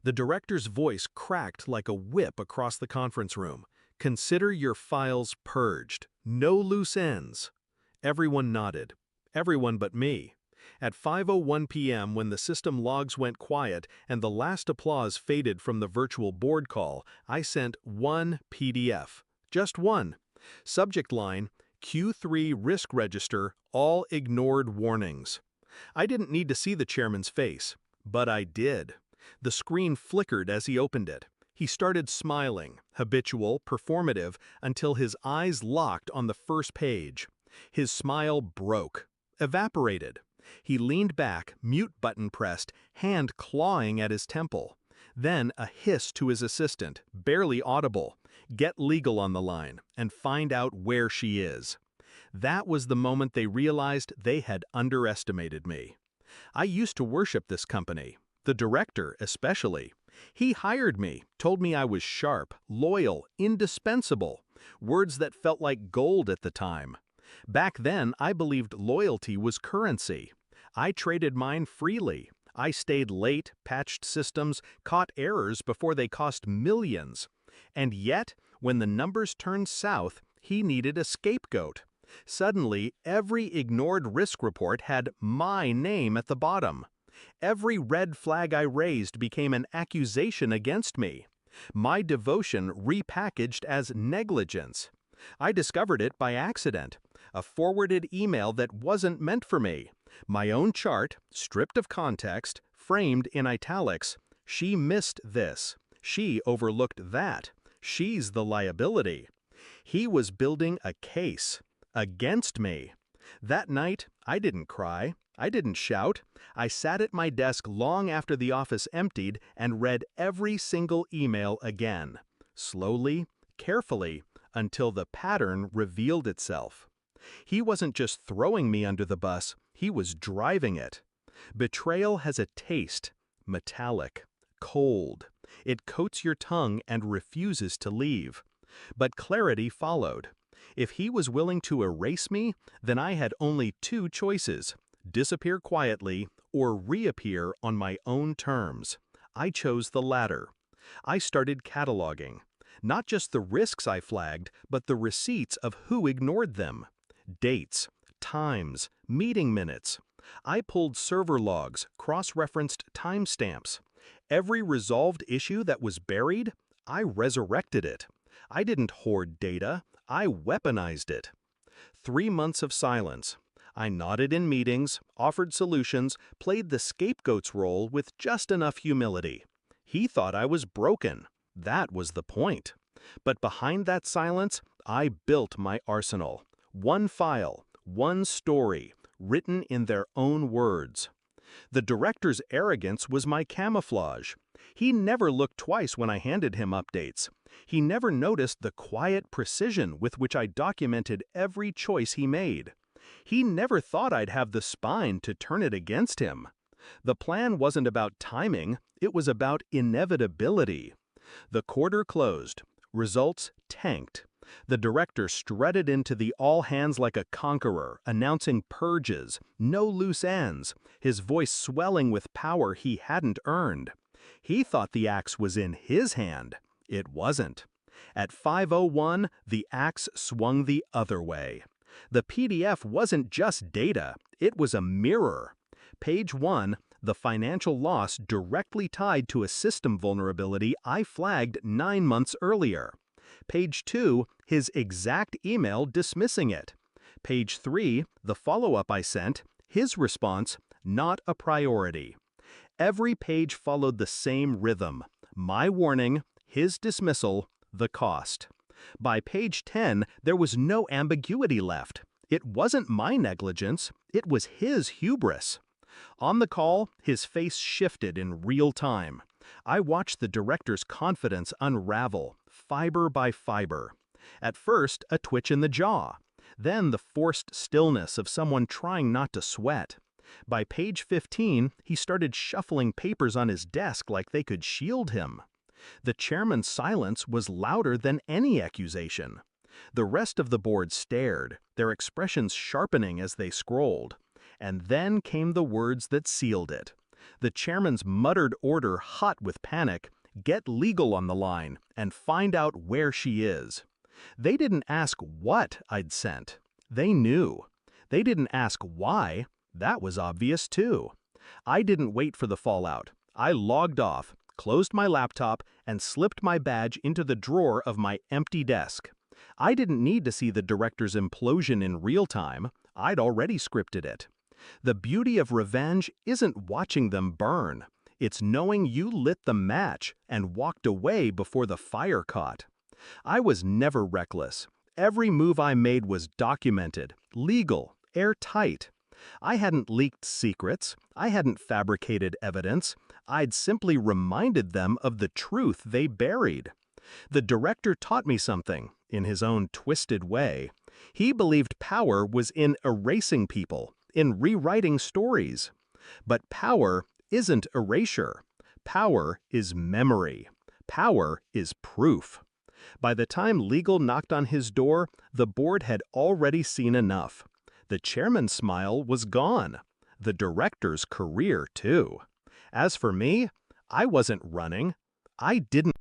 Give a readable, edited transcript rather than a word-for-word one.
The director's voice cracked like a whip across the conference room. Consider your files purged. No loose ends. Everyone nodded. Everyone but me. At 5:01 p.m., when the system logs went quiet and the last applause faded from the virtual board call, I sent one PDF. Just one. Subject line, Q3 Risk Register, all ignored warnings. I didn't need to see the chairman's face, but I did. The screen flickered as he opened it. He started smiling, habitual, performative, until his eyes locked on the first page. His smile broke, evaporated. He leaned back, mute button pressed, hand clawing at his temple. Then a hiss to his assistant, barely audible. Get legal on the line, and find out where she is. That was the moment they realized they had underestimated me. I used to worship this company. The director, especially. He hired me, told me I was sharp, loyal, indispensable, words that felt like gold at the time. Back then, I believed loyalty was currency. I traded mine freely. I stayed late, patched systems, caught errors before they cost millions. And yet, when the numbers turned south, he needed a scapegoat. Suddenly, every ignored risk report had my name at the bottom. Every red flag I raised became an accusation against me. My devotion repackaged as negligence. I discovered it by accident. A forwarded email that wasn't meant for me. My own chart, stripped of context, framed in italics. She missed this. She overlooked that. She's the liability. He was building a case against me. That night, I didn't cry. I didn't shout. I sat at my desk long after the office emptied and read every single email again. Slowly, carefully, until the pattern revealed itself. He wasn't just throwing me under the bus, he was driving it. Betrayal has a taste, metallic, cold. It coats your tongue and refuses to leave. But clarity followed. If he was willing to erase me, then I had only two choices: disappear quietly or reappear on my own terms. I chose the latter. I started cataloging. Not just the risks I flagged, but the receipts of who ignored them. Dates, times, meeting minutes. I pulled server logs, cross-referenced timestamps. Every resolved issue that was buried, I resurrected it. I didn't hoard data, I weaponized it. 3 months of silence. I nodded in meetings, offered solutions, played the scapegoat's role with just enough humility. He thought I was broken. That was the point. But behind that silence, I built my arsenal. One file, one story, written in their own words. The director's arrogance was my camouflage. He never looked twice when I handed him updates. He never noticed the quiet precision with which I documented every choice he made. He never thought I'd have the spine to turn it against him. The plan wasn't about timing, it was about inevitability. The quarter closed. Results tanked. The director strutted into the all-hands like a conqueror, announcing purges, no loose ends, his voice swelling with power he hadn't earned. He thought the axe was in his hand. It wasn't. At 5:01, the axe swung the other way. The PDF wasn't just data, it was a mirror. Page 1, the financial loss directly tied to a system vulnerability I flagged 9 months earlier. Page 2, his exact email dismissing it. Page 3, the follow-up I sent, his response, not a priority. Every page followed the same rhythm. My warning, his dismissal, the cost. By page 10, there was no ambiguity left. It wasn't my negligence, it was his hubris. On the call, his face shifted in real time. I watched the director's confidence unravel, fiber by fiber. At first, a twitch in the jaw. Then the forced stillness of someone trying not to sweat. By page 15, he started shuffling papers on his desk like they could shield him. The chairman's silence was louder than any accusation. The rest of the board stared, their expressions sharpening as they scrolled. And then came the words that sealed it. The chairman's muttered order, hot with panic, "Get legal on the line and find out where she is." They didn't ask what I'd sent. They knew. They didn't ask why. That was obvious too. I didn't wait for the fallout. I logged off, closed my laptop, and slipped my badge into the drawer of my empty desk. I didn't need to see the director's implosion in real time. I'd already scripted it. The beauty of revenge isn't watching them burn. It's knowing you lit the match and walked away before the fire caught. I was never reckless. Every move I made was documented, legal, airtight. I hadn't leaked secrets. I hadn't fabricated evidence. I'd simply reminded them of the truth they buried. The director taught me something, in his own twisted way. He believed power was in erasing people, in rewriting stories. But power isn't erasure. Power is memory. Power is proof. By the time legal knocked on his door, the board had already seen enough. The chairman's smile was gone. The director's career, too. As for me, I wasn't running. I didn't